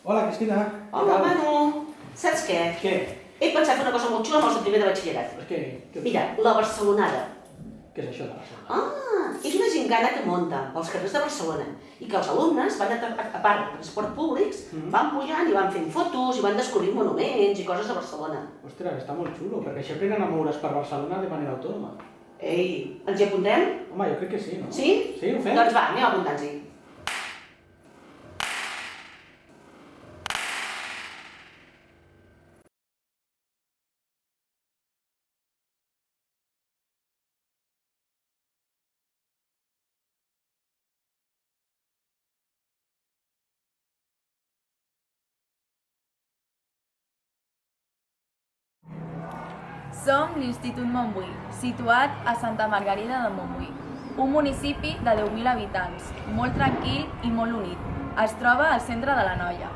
Hola, Cristina. Hola, Manu. Saps què? Què? He pensat fer una cosa molt xula amb els de primer de batxillerat. Què? Mira, la Barcelonada. Què és això de Barcelona? És una gingana que munta pels carrers de Barcelona i que els alumnes van, a part de transport públics, van pujant i van fent fotos i van descobrint monuments i coses de Barcelona. Ostres, està molt xulo, perquè així aprenen a moure's per Barcelona de manera autònoma. Ei, ens hi apuntem? Home, jo crec que sí, no? Sí? Sí, ho fem? Doncs va, anem apuntant-s'hi. Som l'Institut Montbui, situat a Santa Margarida de Montbui, un municipi de 10.000 habitants, molt tranquil i molt unit. Es troba al centre de l'Anoia.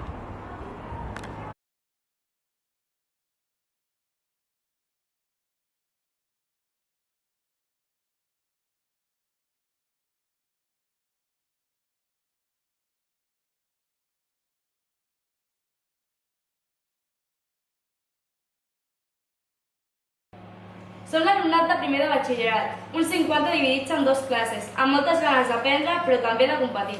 Som l'alumnat de primer de batxillerat, uns 50 dividits en dues classes, amb moltes ganes d'aprendre però també de competir.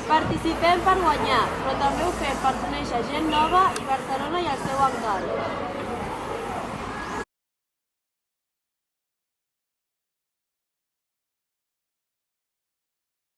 Participem per guanyar, però també ho fem per conèixer gent nova i Barcelona i el seu encant.